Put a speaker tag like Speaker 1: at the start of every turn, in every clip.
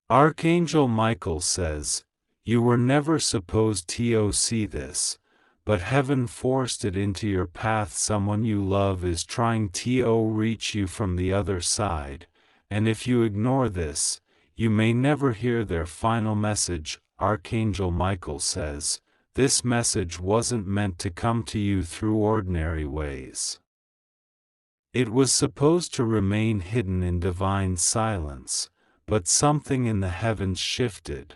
Speaker 1: Archangel Michael says, "You were never supposed to see this, but heaven forced it into your path. Someone you love is trying to reach you from the other side, and if you ignore this, you may never hear their final message." Archangel Michael says, this message wasn't meant to come to you through ordinary ways. It was supposed to remain hidden in divine silence, but something in the heavens shifted.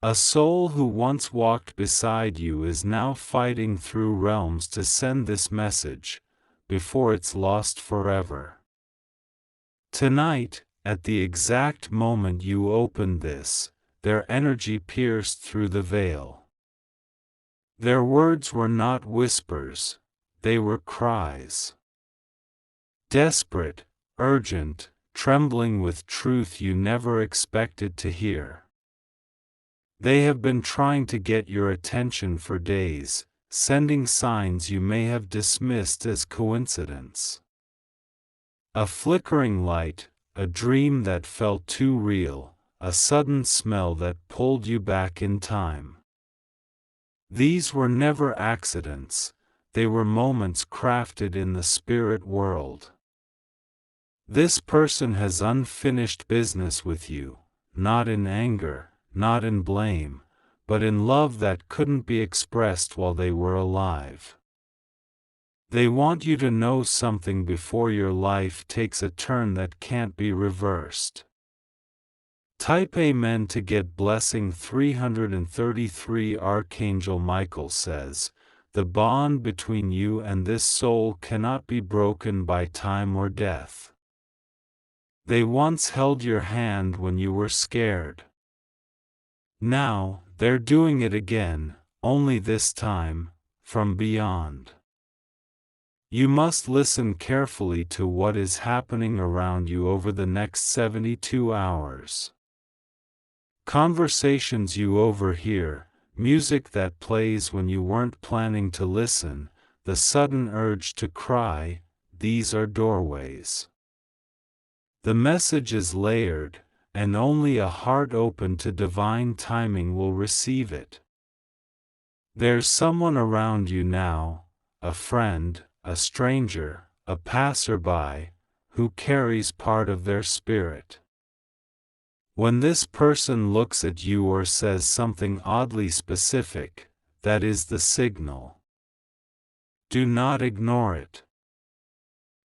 Speaker 1: A soul who once walked beside you is now fighting through realms to send this message, before it's lost forever. Tonight, at the exact moment you opened this, their energy pierced through the veil. Their words were not whispers, they were cries. Desperate, urgent, trembling with truth you never expected to hear. They have been trying to get your attention for days, sending signs you may have dismissed as coincidence. A flickering light, a dream that felt too real, a sudden smell that pulled you back in time. These were never accidents, they were moments crafted in the spirit world. This person has unfinished business with you, not in anger, not in blame, but in love that couldn't be expressed while they were alive. They want you to know something before your life takes a turn that can't be reversed. Type Amen to get blessing 333. Archangel Michael says, the bond between you and this soul cannot be broken by time or death. They once held your hand when you were scared. Now, they're doing it again, only this time, from beyond. You must listen carefully to what is happening around you over the next 72 hours. Conversations you overhear, music that plays when you weren't planning to listen, the sudden urge to cry, these are doorways. The message is layered, and only a heart open to divine timing will receive it. There's someone around you now, a friend, a stranger, a passerby, who carries part of their spirit. When this person looks at you or says something oddly specific, that is the signal. Do not ignore it.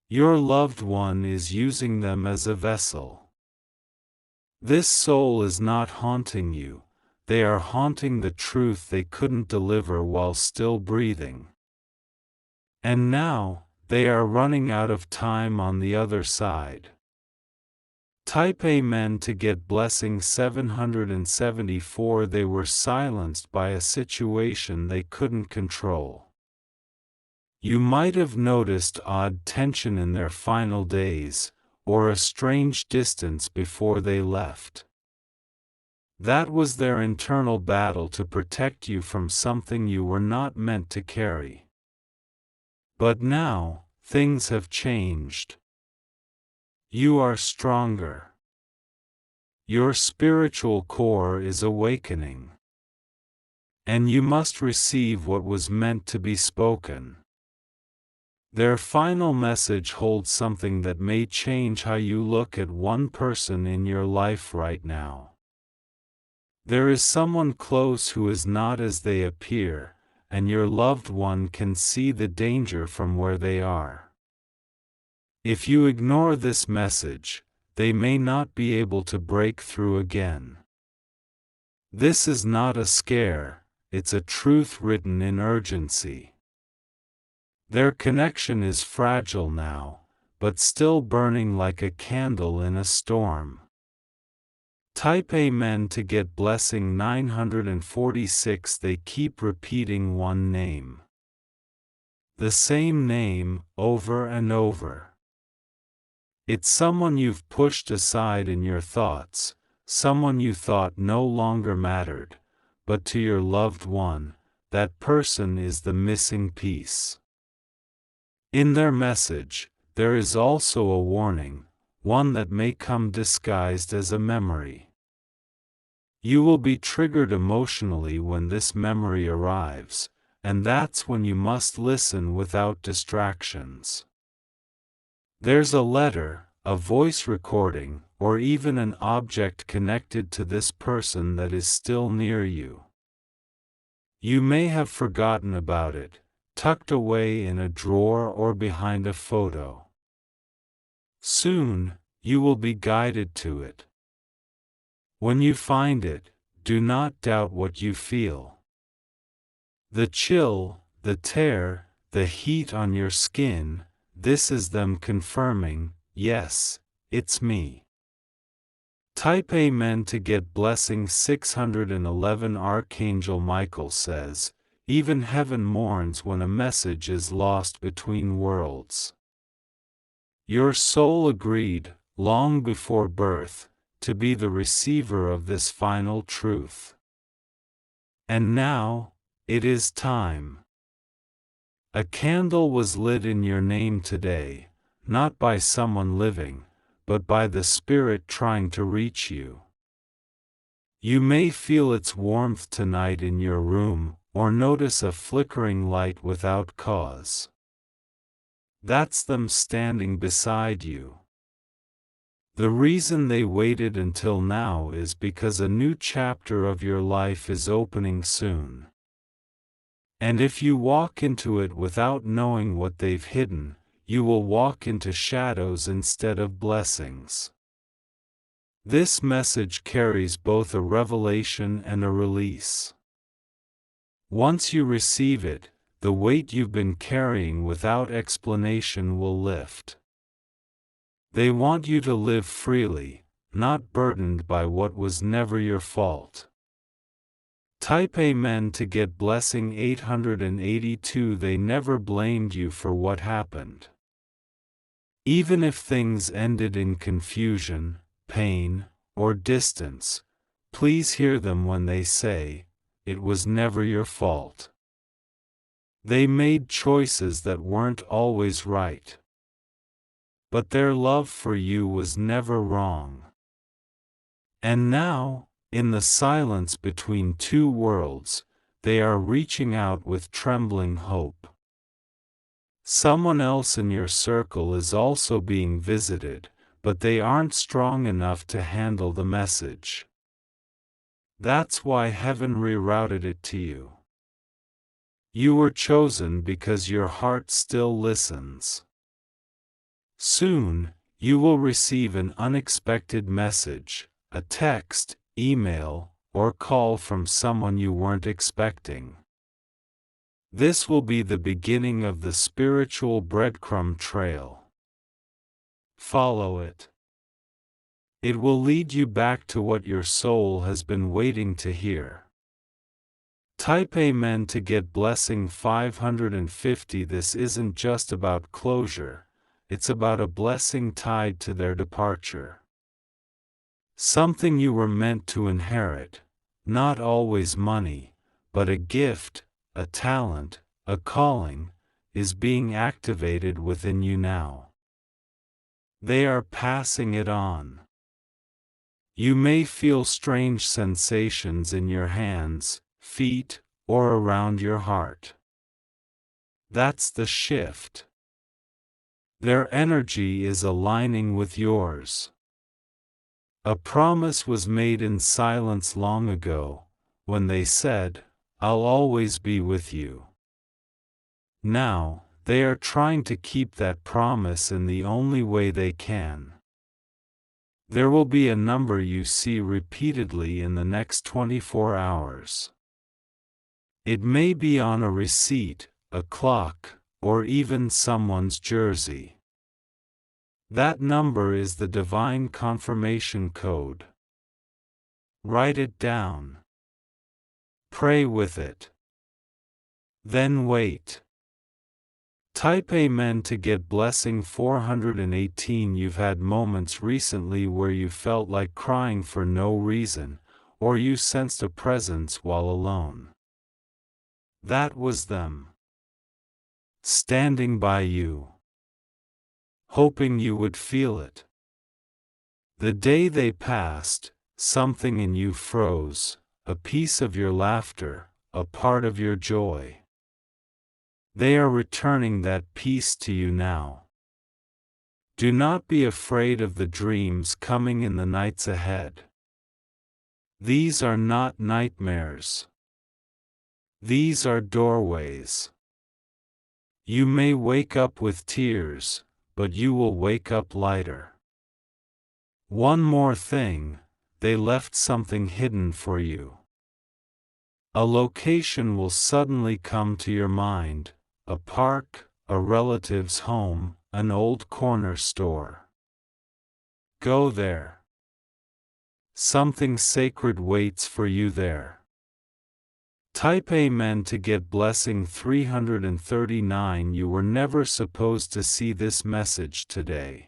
Speaker 1: Your loved one is using them as a vessel. This soul is not haunting you, they are haunting the truth they couldn't deliver while still breathing. And now, they are running out of time on the other side. Type Amen to get blessing 774. They were silenced by a situation they couldn't control. You might have noticed odd tension in their final days, or a strange distance before they left. That was their internal battle to protect you from something you were not meant to carry. But now, things have changed. You are stronger. Your spiritual core is awakening. And you must receive what was meant to be spoken. Their final message holds something that may change how you look at one person in your life right now. There is someone close who is not as they appear, and your loved one can see the danger from where they are. If you ignore this message, they may not be able to break through again. This is not a scare, it's a truth written in urgency. Their connection is fragile now, but still burning like a candle in a storm. Type Amen to get blessing 946. They keep repeating one name. The same name, over and over. It's someone you've pushed aside in your thoughts, someone you thought no longer mattered, but to your loved one, that person is the missing piece. In their message, there is also a warning, one that may come disguised as a memory. You will be triggered emotionally when this memory arrives, and that's when you must listen without distractions. There's a letter, a voice recording, or even an object connected to this person that is still near you. You may have forgotten about it, tucked away in a drawer or behind a photo. Soon, you will be guided to it. When you find it, do not doubt what you feel. The chill, the tear, the heat on your skin, this is them confirming, yes, it's me. Type Amen to get blessing 611. Archangel Michael says, even heaven mourns when a message is lost between worlds. Your soul agreed, long before birth, to be the receiver of this final truth. And now, it is time. A candle was lit in your name today, not by someone living, but by the Spirit trying to reach you. You may feel its warmth tonight in your room, or notice a flickering light without cause. That's them standing beside you. The reason they waited until now is because a new chapter of your life is opening soon. And if you walk into it without knowing what they've hidden, you will walk into shadows instead of blessings. This message carries both a revelation and a release. Once you receive it, the weight you've been carrying without explanation will lift. They want you to live freely, not burdened by what was never your fault. Type Amen to get blessing 882. They never blamed you for what happened. Even if things ended in confusion, pain, or distance, please hear them when they say, it was never your fault. They made choices that weren't always right. But their love for you was never wrong. And now, in the silence between two worlds, they are reaching out with trembling hope. Someone else in your circle is also being visited, but they aren't strong enough to handle the message. That's why heaven rerouted it to you. You were chosen because your heart still listens. Soon, you will receive an unexpected message, a text, email, or call from someone you weren't expecting. This will be the beginning of the spiritual breadcrumb trail. Follow it. It will lead you back to what your soul has been waiting to hear. Type Amen to get blessing 550. This isn't just about closure, it's about a blessing tied to their departure. Something you were meant to inherit, not always money, but a gift, a talent, a calling, is being activated within you now. They are passing it on. You may feel strange sensations in your hands, feet, or around your heart. That's the shift. Their energy is aligning with yours. A promise was made in silence long ago, when they said, I'll always be with you. Now, they are trying to keep that promise in the only way they can. There will be a number you see repeatedly in the next 24 hours. It may be on a receipt, a clock, or even someone's jersey. That number is the divine confirmation code. Write it down. Pray with it. Then wait. Type Amen to get blessing 418. You've had moments recently where you felt like crying for no reason, or you sensed a presence while alone. That was them. Standing by you. Hoping you would feel it. The day they passed, something in you froze, a piece of your laughter, a part of your joy. They are returning that piece to you now. Do not be afraid of the dreams coming in the nights ahead. These are not nightmares. These are doorways. You may wake up with tears, but you will wake up lighter. One more thing, they left something hidden for you. A location will suddenly come to your mind, a park, a relative's home, an old corner store. Go there. Something sacred waits for you there. Type Amen to get blessing 339. You were never supposed to see this message today.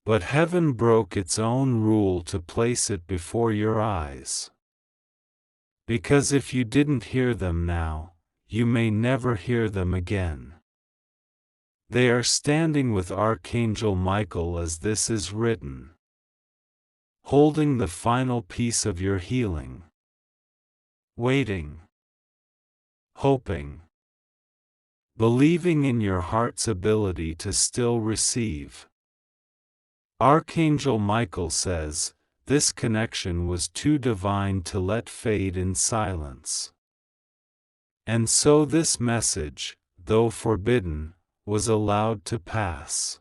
Speaker 1: But heaven broke its own rule to place it before your eyes. Because if you didn't hear them now, you may never hear them again. They are standing with Archangel Michael as this is written, holding the final piece of your healing. Waiting. Hoping. Believing in your heart's ability to still receive. Archangel Michael says, this connection was too divine to let fade in silence. And so this message, though forbidden, was allowed to pass.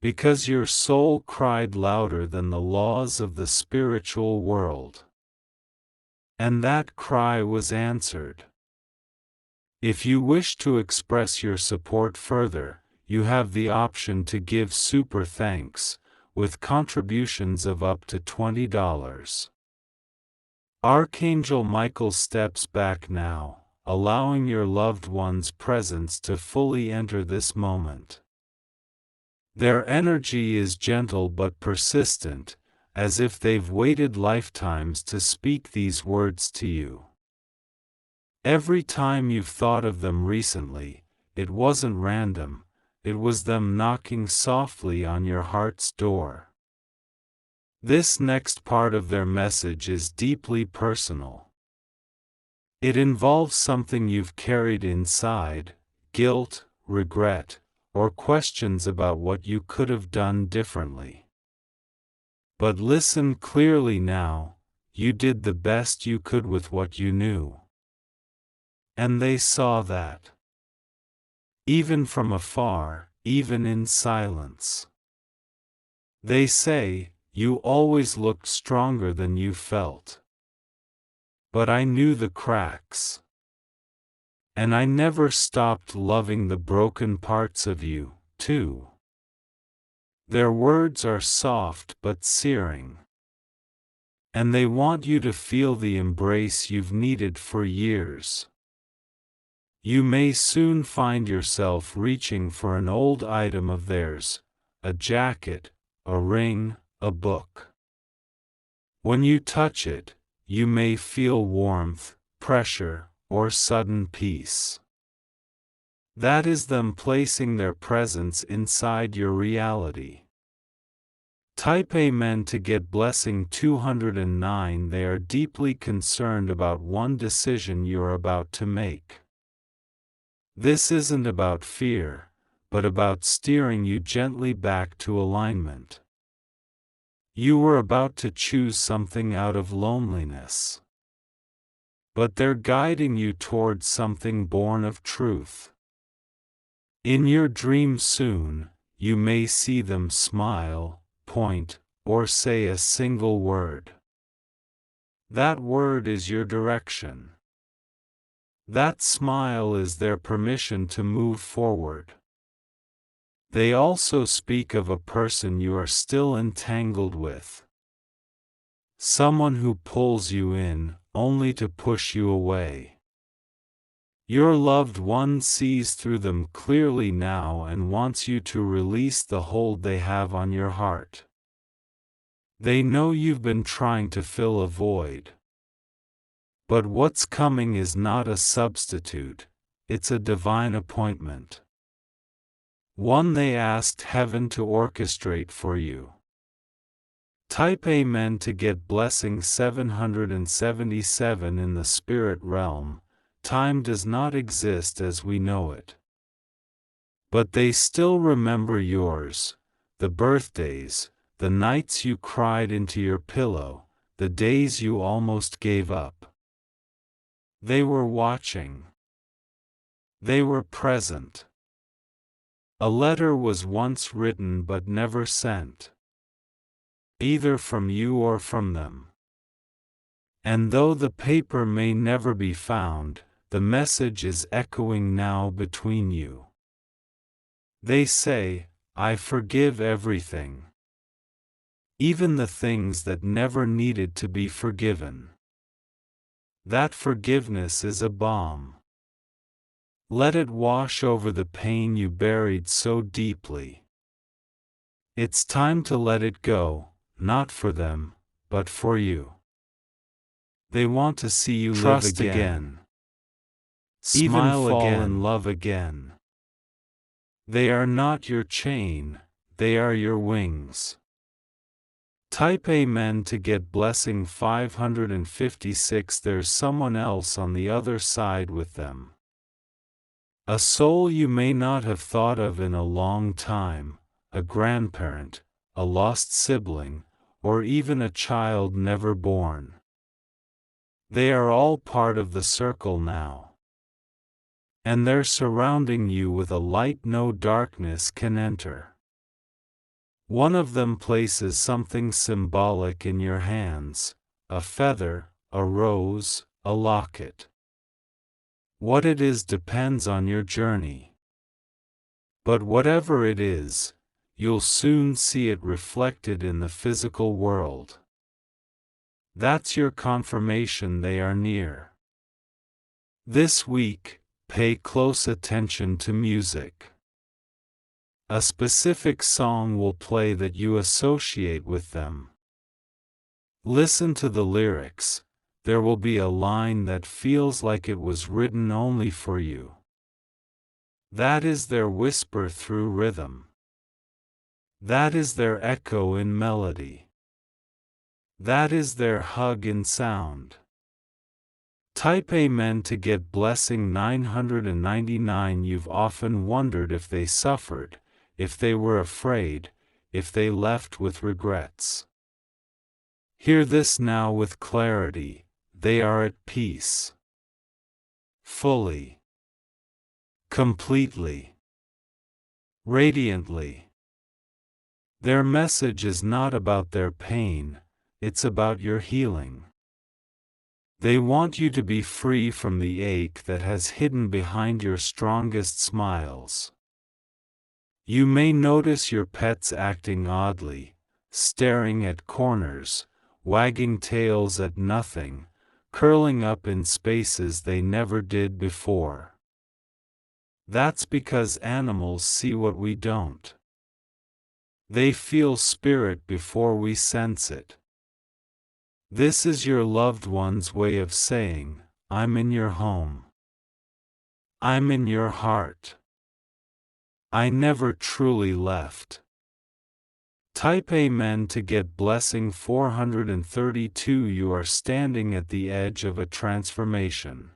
Speaker 1: Because your soul cried louder than the laws of the spiritual world. And that cry was answered. If you wish to express your support further, you have the option to give super thanks, with contributions of up to $20. Archangel Michael steps back now, allowing your loved one's presence to fully enter this moment. Their energy is gentle but persistent, as if they've waited lifetimes to speak these words to you. Every time you've thought of them recently, it wasn't random, it was them knocking softly on your heart's door. This next part of their message is deeply personal. It involves something you've carried inside, guilt, regret, or questions about what you could have done differently. But listen clearly now, you did the best you could with what you knew. And they saw that. Even from afar, even in silence. They say, you always looked stronger than you felt. But I knew the cracks. And I never stopped loving the broken parts of you, too. Their words are soft but searing. And they want you to feel the embrace you've needed for years. You may soon find yourself reaching for an old item of theirs, a jacket, a ring, a book. When you touch it, you may feel warmth, pressure, or sudden peace. That is them placing their presence inside your reality. Type Amen to get blessing 209. They are deeply concerned about one decision you're about to make. This isn't about fear, but about steering you gently back to alignment. You were about to choose something out of loneliness. But they're guiding you towards something born of truth. In your dream soon, you may see them smile, point, or say a single word. That word is your direction. That smile is their permission to move forward. They also speak of a person you are still entangled with. Someone who pulls you in, only to push you away. Your loved one sees through them clearly now and wants you to release the hold they have on your heart. They know you've been trying to fill a void. But what's coming is not a substitute, it's a divine appointment. One they asked heaven to orchestrate for you. Type Amen to get blessing 777 in the spirit realm. Time does not exist as we know it. But they still remember yours, the birthdays, the nights you cried into your pillow, the days you almost gave up. They were watching. They were present. A letter was once written but never sent, either from you or from them. And though the paper may never be found, the message is echoing now between you. They say, I forgive everything. Even the things that never needed to be forgiven. That forgiveness is a balm. Let it wash over the pain you buried so deeply. It's time to let it go, not for them, but for you. They want to see you
Speaker 2: Trust
Speaker 1: live again. Smile
Speaker 2: Even fall
Speaker 1: again.
Speaker 2: in
Speaker 1: Love again. They are not your chain, they are your wings. Type Amen to get blessing 556. There's someone else on the other side with them. A soul you may not have thought of in a long time, a grandparent, a lost sibling, or even a child never born. They are all part of the circle now. And they're surrounding you with a light no darkness can enter. One of them places something symbolic in your hands, a feather, a rose, a locket. What it is depends on your journey. But whatever it is, you'll soon see it reflected in the physical world. That's your confirmation they are near. This week, pay close attention to music. A specific song will play that you associate with them. Listen to the lyrics. There will be a line that feels like it was written only for you. That is their whisper through rhythm. That is their echo in melody. That is their hug in sound. Type Amen to get blessing 999. You've often wondered if they suffered, if they were afraid, if they left with regrets. Hear this now with clarity. They are at peace. Fully. Completely. Radiantly. Their message is not about their pain, it's about your healing. They want you to be free from the ache that has hidden behind your strongest smiles. You may notice your pets acting oddly, staring at corners, wagging tails at nothing, curling up in spaces they never did before. That's because animals see what we don't. They feel spirit before we sense it. This is your loved one's way of saying, I'm in your home. I'm in your heart. I never truly left. Type Amen to get blessing 432. You are standing at the edge of a transformation.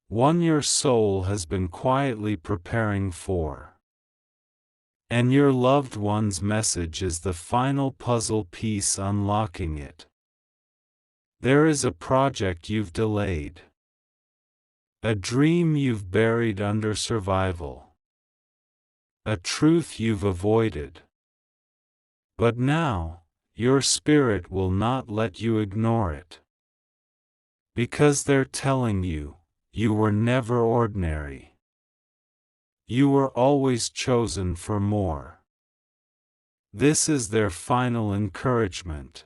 Speaker 1: One your soul has been quietly preparing for. And your loved one's message is the final puzzle piece unlocking it. There is a project you've delayed. A dream you've buried under survival. A truth you've avoided. But now, your spirit will not let you ignore it. Because they're telling you, you were never ordinary. You were always chosen for more. This is their final encouragement.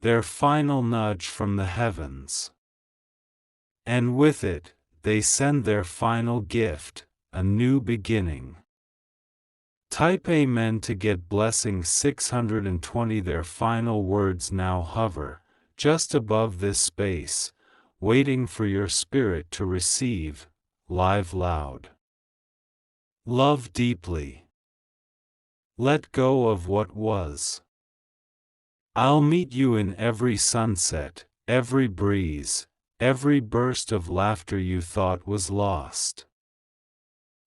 Speaker 1: Their final nudge from the heavens. And with it, they send their final gift, a new beginning. Type Amen to get blessing 620. Their final words now hover, just above this space, waiting for your spirit to receive, live loud. Love deeply. Let go of what was. I'll meet you in every sunset, every breeze, every burst of laughter you thought was lost.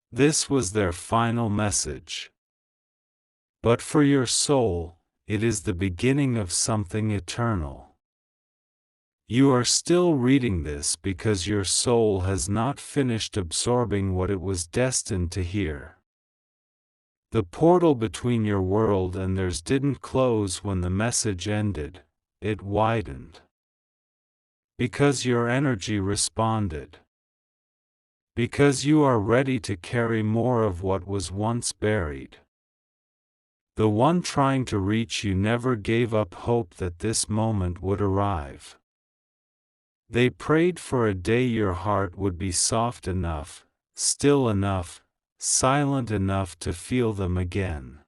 Speaker 1: This was their final message. But for your soul, it is the beginning of something eternal. You are still reading this because your soul has not finished absorbing what it was destined to hear. The portal between your world and theirs didn't close when the message ended, it widened. Because your energy responded. Because you are ready to carry more of what was once buried. The one trying to reach you never gave up hope that this moment would arrive. They prayed for a day your heart would be soft enough, still enough, silent enough to feel them again.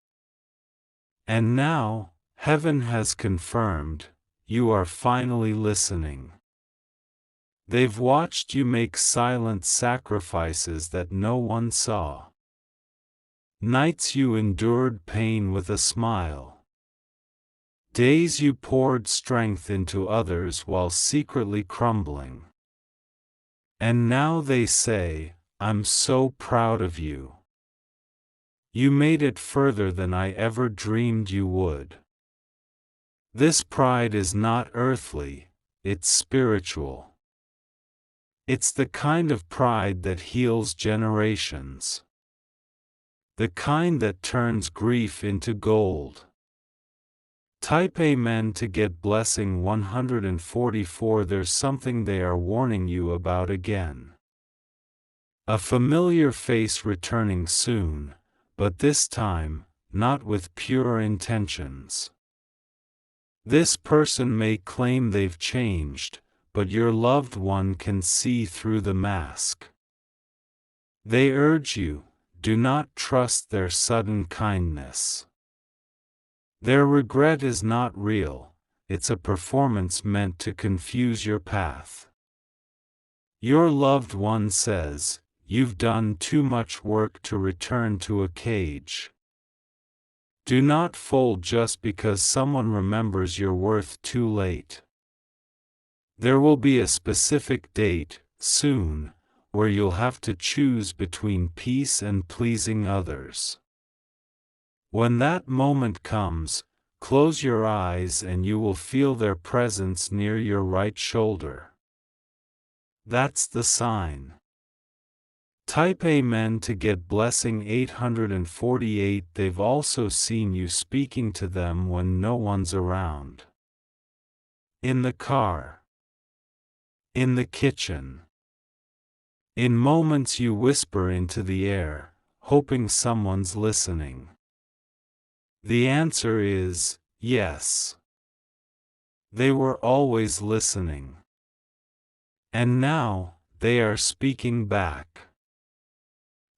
Speaker 1: And now, heaven has confirmed, you are finally listening. They've watched you make silent sacrifices that no one saw. Nights you endured pain with a smile. Days you poured strength into others while secretly crumbling. And now they say, I'm so proud of you. You made it further than I ever dreamed you would. This pride is not earthly, it's spiritual. It's the kind of pride that heals generations. The kind that turns grief into gold. Type Amen to get blessing 144. There's something they are warning you about again. A familiar face returning soon, but this time, not with pure intentions. This person may claim they've changed, but your loved one can see through the mask. They urge you, do not trust their sudden kindness. Their regret is not real, it's a performance meant to confuse your path. Your loved one says, you've done too much work to return to a cage. Do not fold just because someone remembers your worth too late. There will be a specific date, soon, where you'll have to choose between peace and pleasing others. When that moment comes, close your eyes and you will feel their presence near your right shoulder. That's the sign. Type Amen to get blessing 848. They've also seen you speaking to them when no one's around. In the car. In the kitchen. In moments you whisper into the air, hoping someone's listening. The answer is, yes. They were always listening. And now, they are speaking back.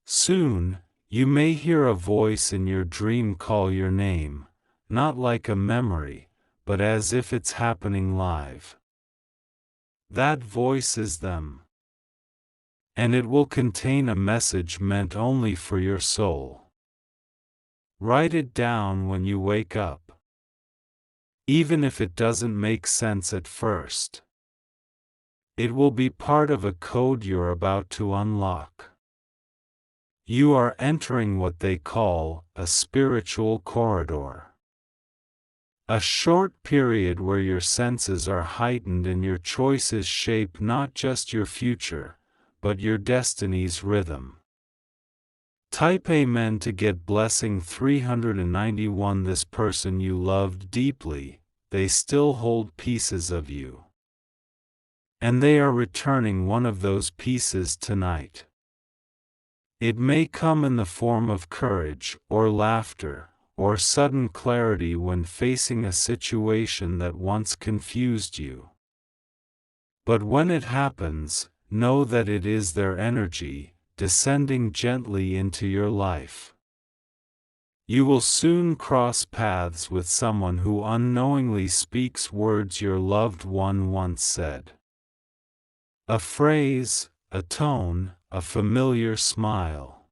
Speaker 1: Soon, you may hear a voice in your dream call your name, not like a memory, but as if it's happening live. That voice is them. And it will contain a message meant only for your soul. Write it down when you wake up. Even if it doesn't make sense at first. It will be part of a code you're about to unlock. You are entering what they call a spiritual corridor. A short period where your senses are heightened and your choices shape not just your future, but your destiny's rhythm. Type Amen to get blessing 391. This person you loved deeply, they still hold pieces of you. And they are returning one of those pieces tonight. It may come in the form of courage, or laughter, or sudden clarity when facing a situation that once confused you. But when it happens, know that it is their energy, descending gently into your life. You will soon cross paths with someone who unknowingly speaks words your loved one once said. A phrase, a tone, a familiar smile.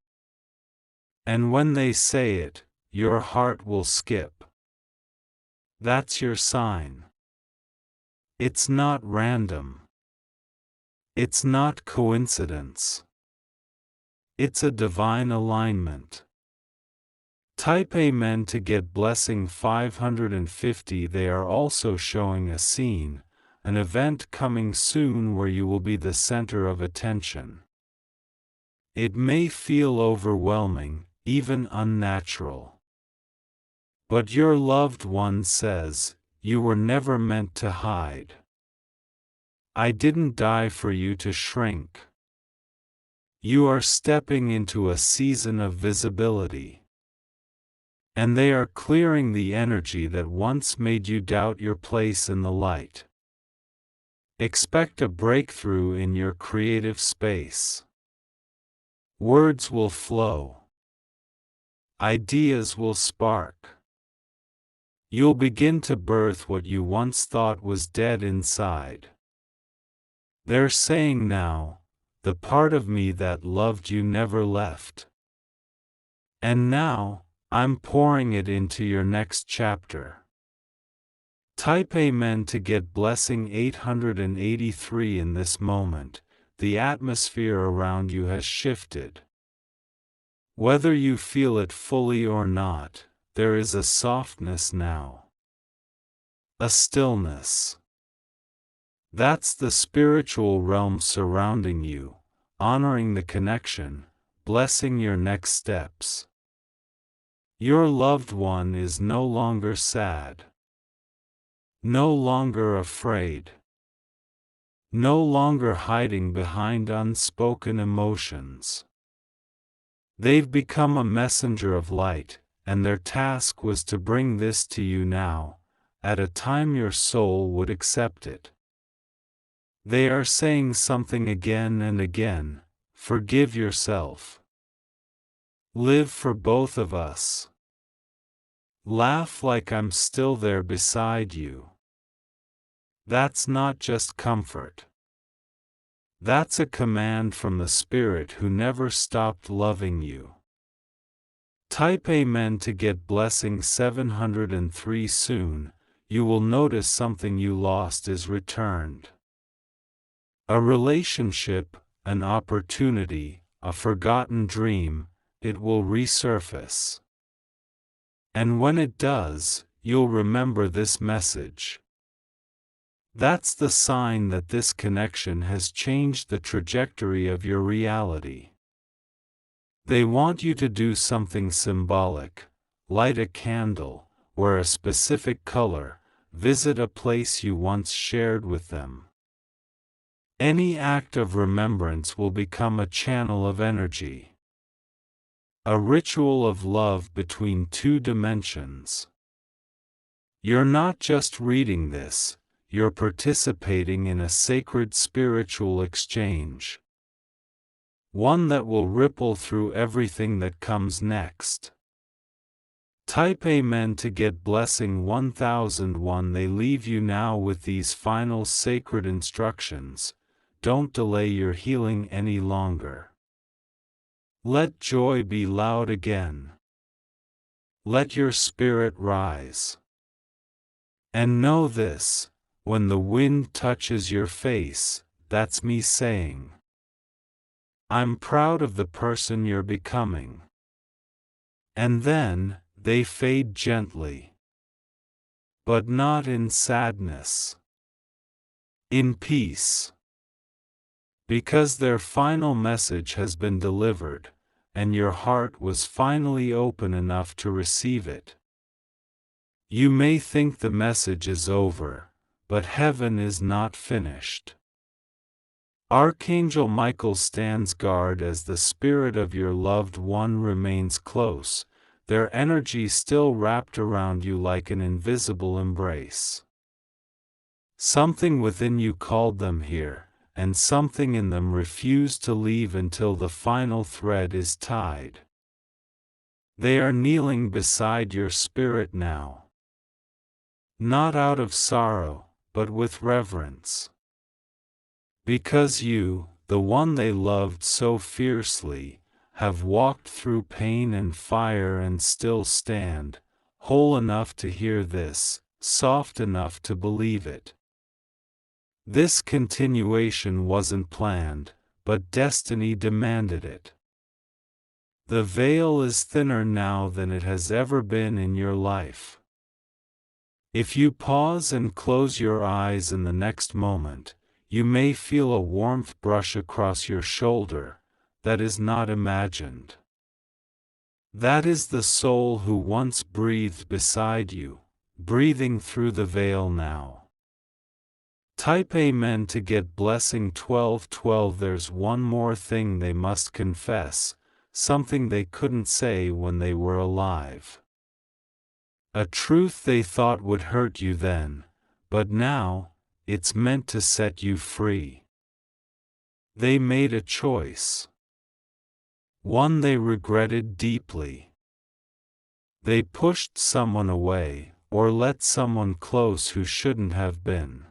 Speaker 1: And when they say it, your heart will skip. That's your sign. It's not random. It's not coincidence. It's a divine alignment. Type Amen to get blessing 550. They are also showing a scene, an event coming soon where you will be the center of attention. It may feel overwhelming, even unnatural. But your loved one says, you were never meant to hide. I didn't die for you to shrink. You are stepping into a season of visibility. And they are clearing the energy that once made you doubt your place in the light. Expect a breakthrough in your creative space. Words will flow. Ideas will spark. You'll begin to birth what you once thought was dead inside. They're saying now, the part of me that loved you never left. And now, I'm pouring it into your next chapter. Type Amen to get blessing 883 in this moment. The atmosphere around you has shifted. Whether you feel it fully or not, there is a softness now. A stillness. That's the spiritual realm surrounding you, honoring the connection, blessing your next steps. Your loved one is no longer sad. No longer afraid. No longer hiding behind unspoken emotions. They've become a messenger of light, and their task was to bring this to you now, at a time your soul would accept it. They are saying something again and again: forgive yourself. Live for both of us. Laugh like I'm still there beside you. That's not just comfort. That's a command from the Spirit who never stopped loving you. Type Amen to get blessing 703 soon. You will notice something you lost is returned. A relationship, an opportunity, a forgotten dream, it will resurface. And when it does, you'll remember this message. That's the sign that this connection has changed the trajectory of your reality. They want you to do something symbolic: light a candle, wear a specific color, visit a place you once shared with them. Any act of remembrance will become a channel of energy. A ritual of love between two dimensions. You're not just reading this, you're participating in a sacred spiritual exchange. One that will ripple through everything that comes next. Type Amen to get blessing 1001. They leave you now with these final sacred instructions: don't delay your healing any longer. Let joy be loud again. Let your spirit rise. And know this: when the wind touches your face, that's me saying, I'm proud of the person you're becoming. And then, they fade gently. But not in sadness. In peace. Because their final message has been delivered, and your heart was finally open enough to receive it. You may think the message is over, but heaven is not finished. Archangel Michael stands guard as the spirit of your loved one remains close, their energy still wrapped around you like an invisible embrace. Something within you called them here, and something in them refused to leave until the final thread is tied. They are kneeling beside your spirit now. Not out of sorrow, but with reverence. Because you, the one they loved so fiercely, have walked through pain and fire and still stand, whole enough to hear this: soft enough to believe it. This continuation wasn't planned, but destiny demanded it. The veil is thinner now than it has ever been in your life. If you pause and close your eyes in the next moment, you may feel a warmth brush across your shoulder that is not imagined. That is the soul who once breathed beside you, breathing through the veil now. Type Amen to get blessing 1212. There's one more thing they must confess, something they couldn't say when they were alive. A truth they thought would hurt you then, but now, it's meant to set you free. They made a choice. One they regretted deeply. They pushed someone away, or let someone close who shouldn't have been.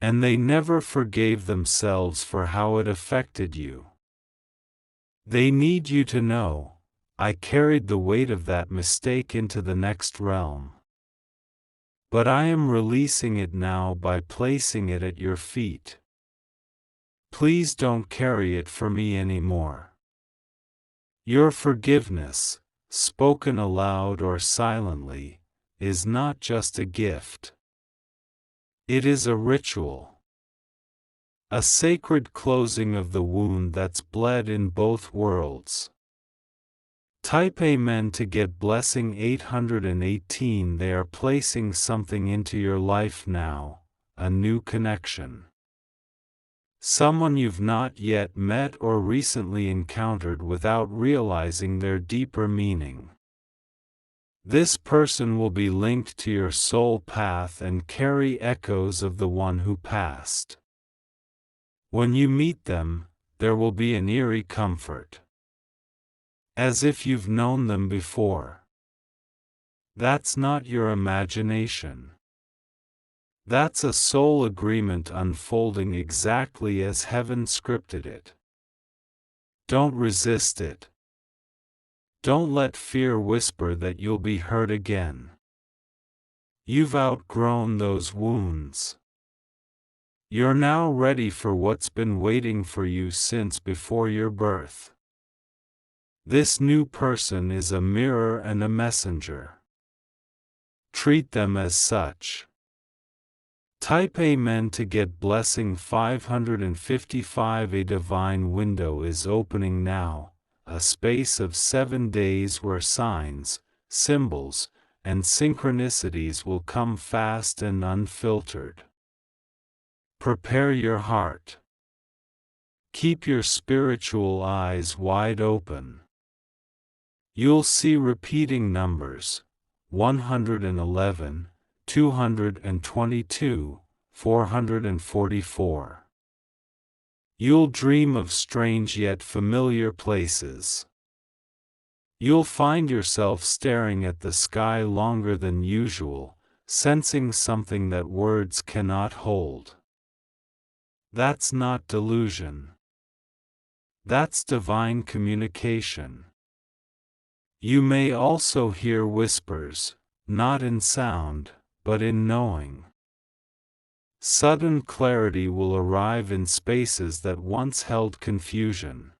Speaker 1: And they never forgave themselves for how it affected you. They need you to know, I carried the weight of that mistake into the next realm. But I am releasing it now by placing it at your feet. Please don't carry it for me anymore. Your forgiveness, spoken aloud or silently, is not just a gift. It is a ritual. A sacred closing of the wound that's bled in both worlds. Type Amen to get blessing 818. They are placing something into your life now, a new connection. Someone you've not yet met or recently encountered without realizing their deeper meaning. This person will be linked to your soul path and carry echoes of the one who passed. When you meet them, there will be an eerie comfort. As if you've known them before. That's not your imagination. That's a soul agreement unfolding exactly as heaven scripted it. Don't resist it. Don't let fear whisper that you'll be hurt again. You've outgrown those wounds. You're now ready for what's been waiting for you since before your birth. This new person is a mirror and a messenger. Treat them as such. Type Amen to get blessing 555. A divine window is opening now, a space of 7 days where signs, symbols, and synchronicities will come fast and unfiltered. Prepare your heart. Keep your spiritual eyes wide open. You'll see repeating numbers, 111, 222, 444. You'll dream of strange yet familiar places. You'll find yourself staring at the sky longer than usual, sensing something that words cannot hold. That's not delusion. That's divine communication. You may also hear whispers, not in sound, but in knowing. Sudden clarity will arrive in spaces that once held confusion.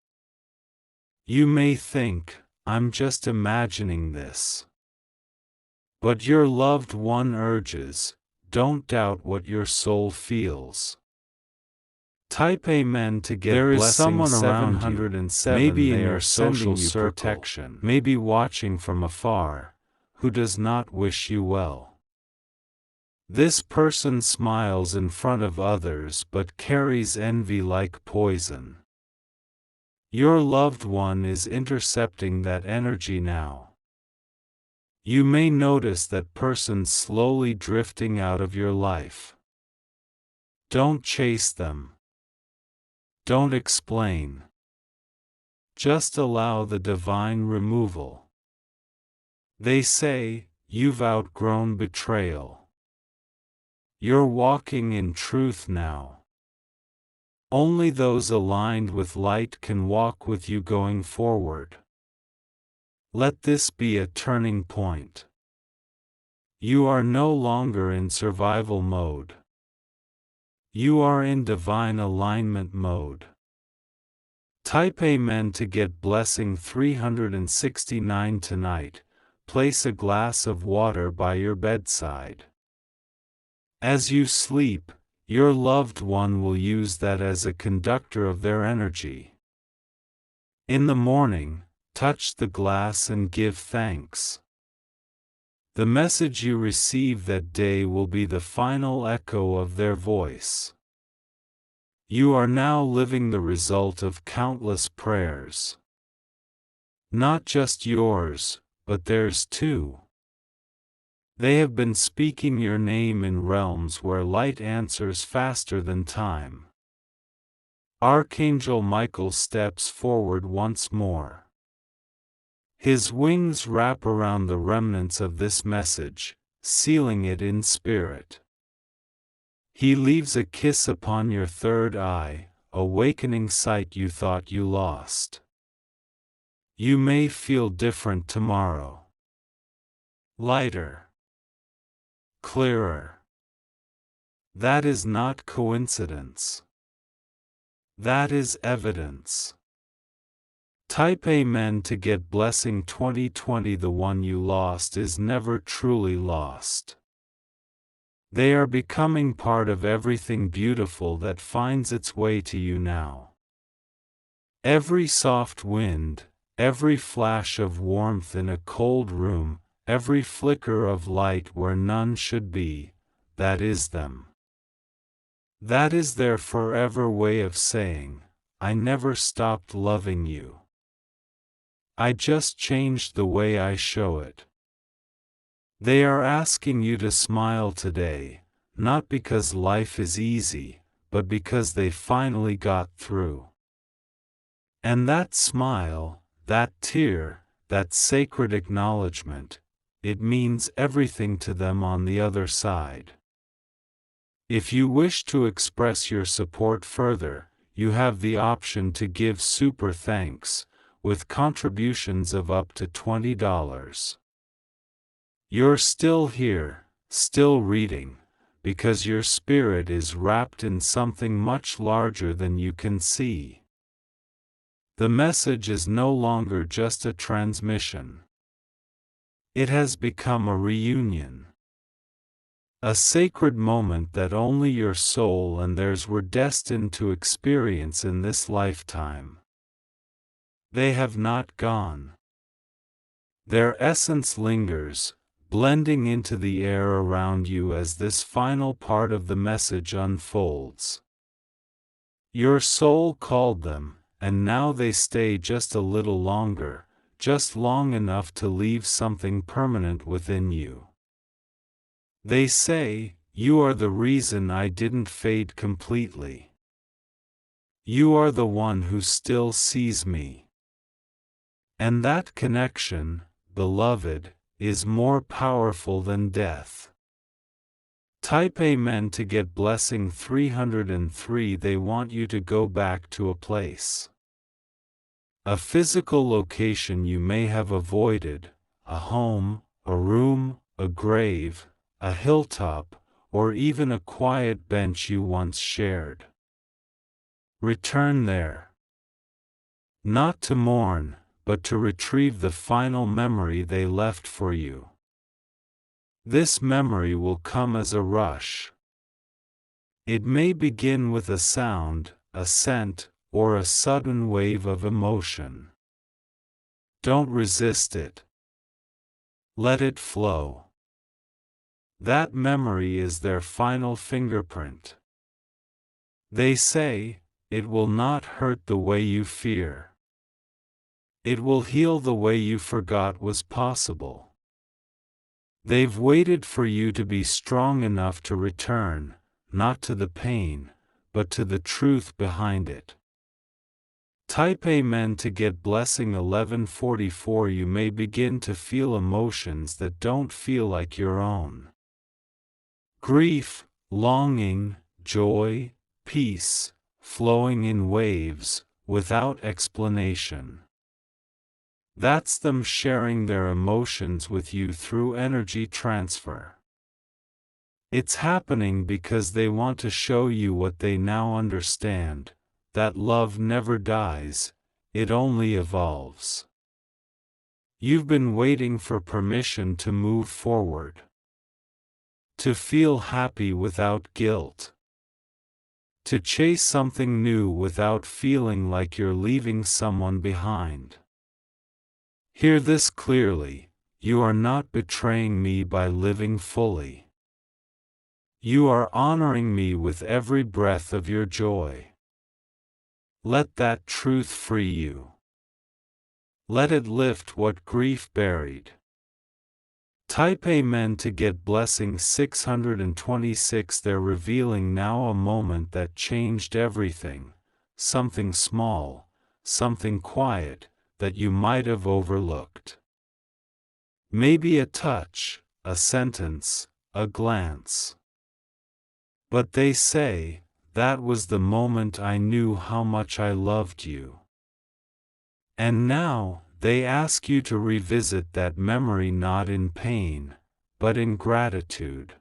Speaker 1: You may think, I'm just imagining this. But your loved one urges, don't doubt what your soul feels. Type Amen to get
Speaker 2: There is
Speaker 1: blessing
Speaker 2: someone around
Speaker 1: 707.
Speaker 2: maybe in
Speaker 1: They
Speaker 2: your
Speaker 1: are
Speaker 2: social
Speaker 1: sending you
Speaker 2: circle,
Speaker 1: protection, maybe watching from afar, who does not wish you well. This person smiles in front of others but carries envy like poison. Your loved one is intercepting that energy now. You may notice that person slowly drifting out of your life. Don't chase them. Don't explain. Just allow the divine removal. They say, you've outgrown betrayal. You're walking in truth now. Only those aligned with light can walk with you going forward. Let this be a turning point. You are no longer in survival mode. You are in divine alignment mode. Type Amen to get blessing 369 tonight. Place a glass of water by your bedside. As you sleep, your loved one will use that as a conductor of their energy. In the morning, touch the glass and give thanks. The message you receive that day will be the final echo of their voice. You are now living the result of countless prayers. Not just yours, but theirs too. They have been speaking your name in realms where light answers faster than time. Archangel Michael steps forward once more. His wings wrap around the remnants of this message, sealing it in spirit. He leaves a kiss upon your third eye, awakening sight you thought you lost. You may feel different tomorrow. Lighter. Clearer. That is not coincidence. That is evidence. Type Amen to get blessing 2020. The one you lost is never truly lost. They are becoming part of everything beautiful that finds its way to you now. Every soft wind, every flash of warmth in a cold room, every flicker of light where none should be, that is them. That is their forever way of saying, I never stopped loving you. I just changed the way I show it. They are asking you to smile today, not because life is easy, but because they finally got through. And that smile, that tear, that sacred acknowledgement, it means everything to them on the other side. If you wish to express your support further, you have the option to give super thanks, with contributions of up to $20. You're still here, still reading, because your spirit is wrapped in something much larger than you can see. The message is no longer just a transmission. It has become a reunion. A sacred moment that only your soul and theirs were destined to experience in this lifetime. They have not gone. Their essence lingers, blending into the air around you as this final part of the message unfolds. Your soul called them, and now they stay just a little longer, just long enough to leave something permanent within you. They say, you are the reason I didn't fade completely. You are the one who still sees me. And that connection, beloved, is more powerful than death. Type Amen to get blessing 303. They want you to go back to a place. A physical location you may have avoided, a home, a room, a grave, a hilltop, or even a quiet bench you once shared. Return there. Not to mourn, but to retrieve the final memory they left for you. This memory will come as a rush. It may begin with a sound, a scent, or a sudden wave of emotion. Don't resist it. Let it flow. That memory is their final fingerprint. They say, it will not hurt the way you fear. It will heal the way you forgot was possible. They've waited for you to be strong enough to return, not to the pain, but to the truth behind it. Type Amen to get blessing 1144. You may begin to feel emotions that don't feel like your own. Grief, longing, joy, peace, flowing in waves, without explanation. That's them sharing their emotions with you through energy transfer. It's happening because they want to show you what they now understand, that love never dies, it only evolves. You've been waiting for permission to move forward. To feel happy without guilt. To chase something new without feeling like you're leaving someone behind. Hear this clearly, you are not betraying me by living fully. You are honoring me with every breath of your joy. Let that truth free you. Let it lift what grief buried. Type Amen to get blessing 626. They're revealing now a moment that changed everything, something small, something quiet, that you might have overlooked. Maybe a touch, a sentence, a glance. But they say, that was the moment I knew how much I loved you. And now, they ask you to revisit that memory not in pain, but in gratitude.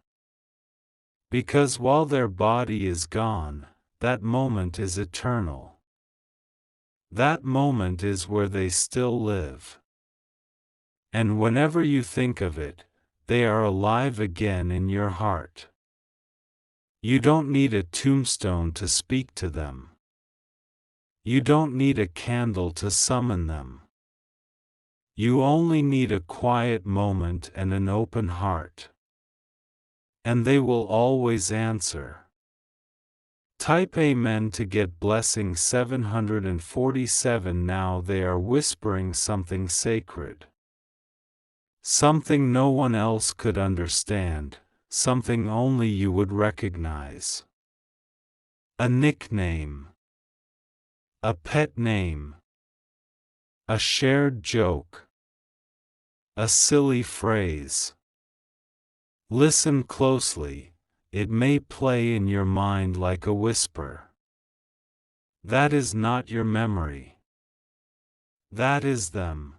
Speaker 1: Because while their body is gone, that moment is eternal. That moment is where they still live. And whenever you think of it, they are alive again in your heart. You don't need a tombstone to speak to them. You don't need a candle to summon them. You only need a quiet moment and an open heart. And they will always answer. Type Amen to get blessing 747. Now they are whispering something sacred. Something no one else could understand, something only you would recognize. A nickname. A pet name. A shared joke. A silly phrase. Listen closely, it may play in your mind like a whisper. That is not your memory. That is them.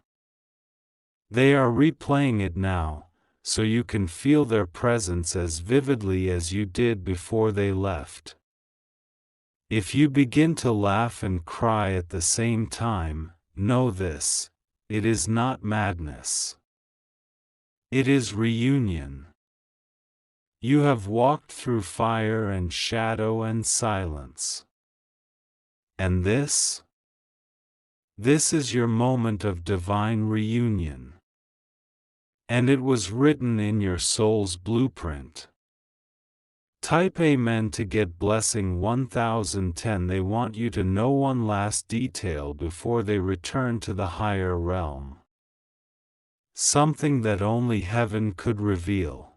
Speaker 1: They are replaying it now, so you can feel their presence as vividly as you did before they left. If you begin to laugh and cry at the same time, know this, it is not madness. It is reunion. You have walked through fire and shadow and silence. And this? This is your moment of divine reunion. And it was written in your soul's blueprint. Type Amen to get blessing 1010. They want you to know one last detail before they return to the higher realm. Something that only heaven could reveal.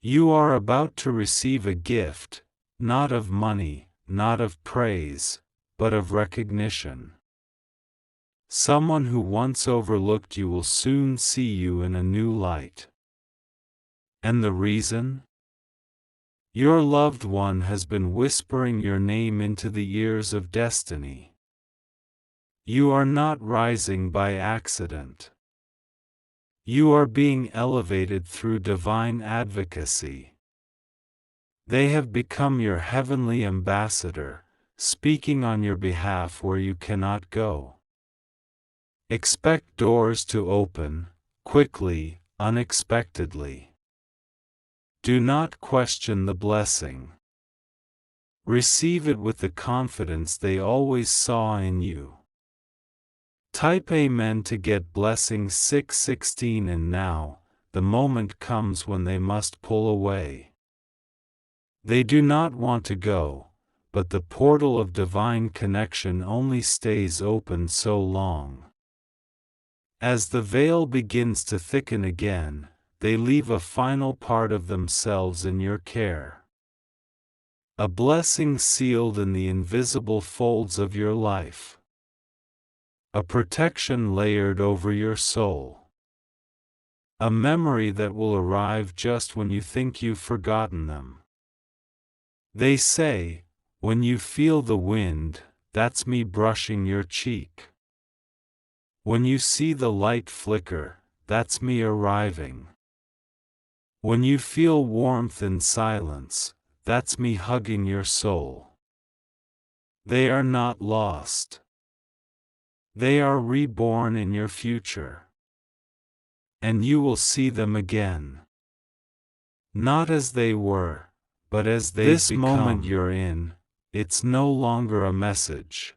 Speaker 1: You are about to receive a gift, not of money, not of praise, but of recognition. Someone who once overlooked you will soon see you in a new light. And the reason? Your loved one has been whispering your name into the ears of destiny. You are not rising by accident. You are being elevated through divine advocacy. They have become your heavenly ambassador, speaking on your behalf where you cannot go. Expect doors to open, quickly, unexpectedly. Do not question the blessing. Receive it with the confidence they always saw in you. Type Amen to get blessing 616. And now, the moment comes when they must pull away. They do not want to go, but the portal of divine connection only stays open so long. As the veil begins to thicken again, they leave a final part of themselves in your care. A blessing sealed in the invisible folds of your life. A protection layered over your soul. A memory that will arrive just when you think you've forgotten them. They say, when you feel the wind, that's me brushing your cheek. When you see the light flicker, that's me arriving. When you feel warmth in silence, that's me hugging your soul. They are not lost. They are reborn in your future. And you will see them again. Not as they were, but as they've
Speaker 2: This
Speaker 1: become. Moment you're in, it's no longer a message.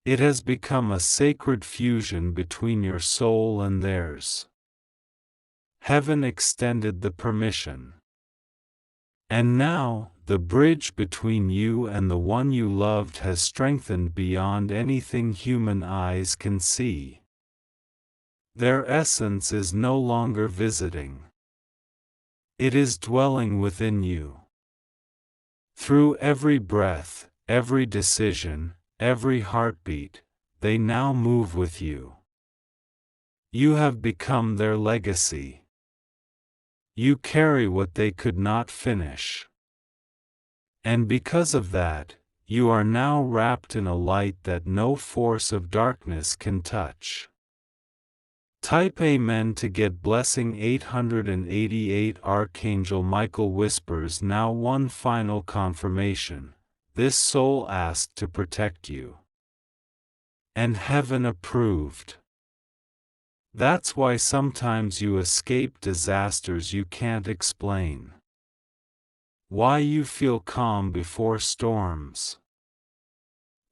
Speaker 1: It has become a sacred fusion between your soul and theirs. Heaven extended the permission. And now, the bridge between you and the one you loved has strengthened beyond anything human eyes can see. Their essence is no longer visiting. It is dwelling within you. Through every breath, every decision, every heartbeat, they now move with you. You have become their legacy. You carry what they could not finish. And because of that, you are now wrapped in a light that no force of darkness can touch. Type Amen to get blessing 888. Archangel Michael whispers, now one final confirmation. This soul asked to protect you. And heaven approved. That's why sometimes you escape disasters you can't explain. Why you feel calm before storms.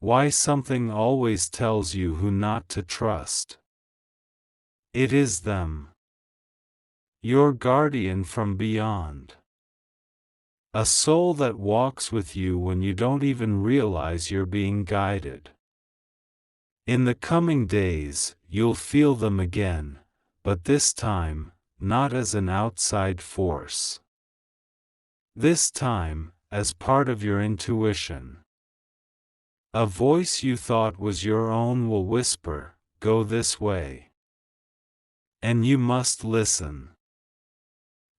Speaker 1: Why something always tells you who not to trust. It is them. Your guardian from beyond. A soul that walks with you when you don't even realize you're being guided. In the coming days, you'll feel them again, but this time, not as an outside force. This time, as part of your intuition. A voice you thought was your own will whisper, go this way. And you must listen.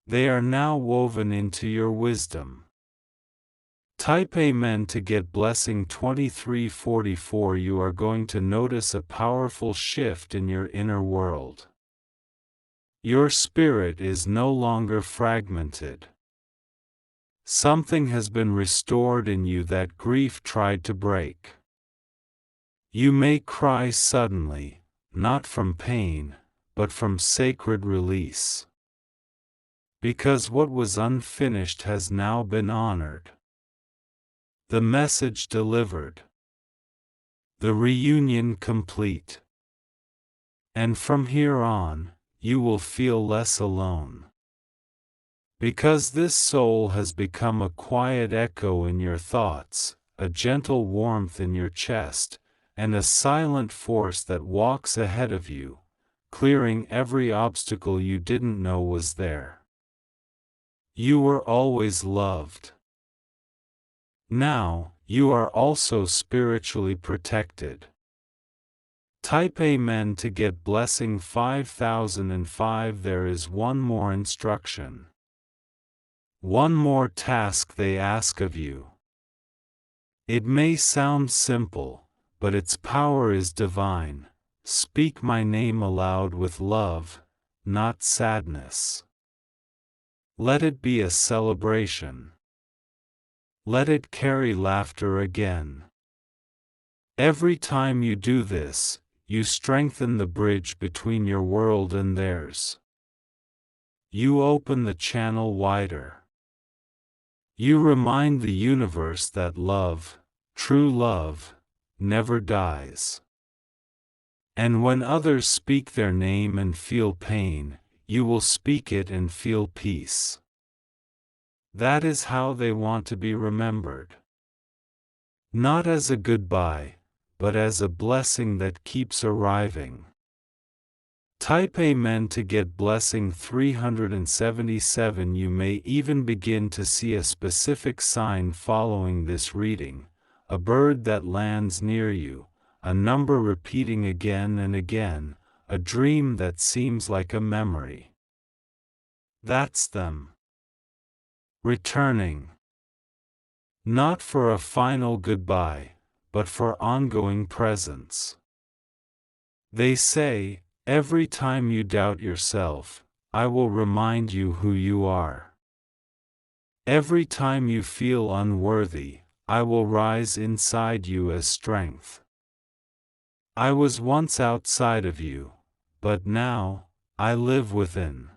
Speaker 1: They are now woven into your wisdom. Type Amen to get blessing 2344. You are going to notice a powerful shift in your inner world. Your spirit is no longer fragmented. Something has been restored in you that grief tried to break. You may cry suddenly, not from pain, but from sacred release. Because what was unfinished has now been honored. The message delivered. The reunion complete. And from here on, you will feel less alone. Because this soul has become a quiet echo in your thoughts, a gentle warmth in your chest, and a silent force that walks ahead of you, clearing every obstacle you didn't know was there. You were always loved. Now, you are also spiritually protected. Type Amen to get blessing 5005. There is one more instruction. One more task they ask of you. It may sound simple, but its power is divine. Speak my name aloud with love, not sadness. Let it be a celebration. Let it carry laughter again. Every time you do this, you strengthen the bridge between your world and theirs. You open the channel wider. You remind the universe that love, true love, never dies. And when others speak their name and feel pain, you will speak it and feel peace. That is how they want to be remembered. Not as a goodbye, but as a blessing that keeps arriving. Type Amen to get blessing 377. You may even begin to see a specific sign following this reading, a bird that lands near you, a number repeating again and again, a dream that seems like a memory. That's them. Returning. Not for a final goodbye, but for ongoing presence. They say, every time you doubt yourself, I will remind you who you are. Every time you feel unworthy, I will rise inside you as strength. I was once outside of you, but now, I live within.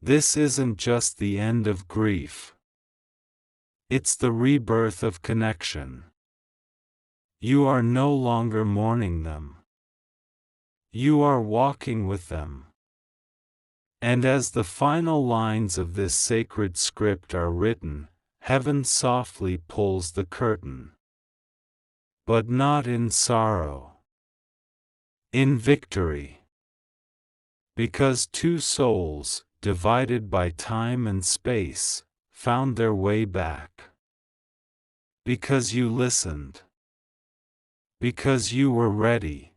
Speaker 1: This isn't just the end of grief. It's the rebirth of connection. You are no longer mourning them. You are walking with them. And as the final lines of this sacred script are written, heaven softly pulls the curtain. But not in sorrow. In victory. Because two souls, divided by time and space, found their way back. Because you listened. Because you were ready.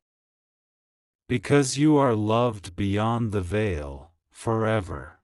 Speaker 1: Because you are loved beyond the veil, forever.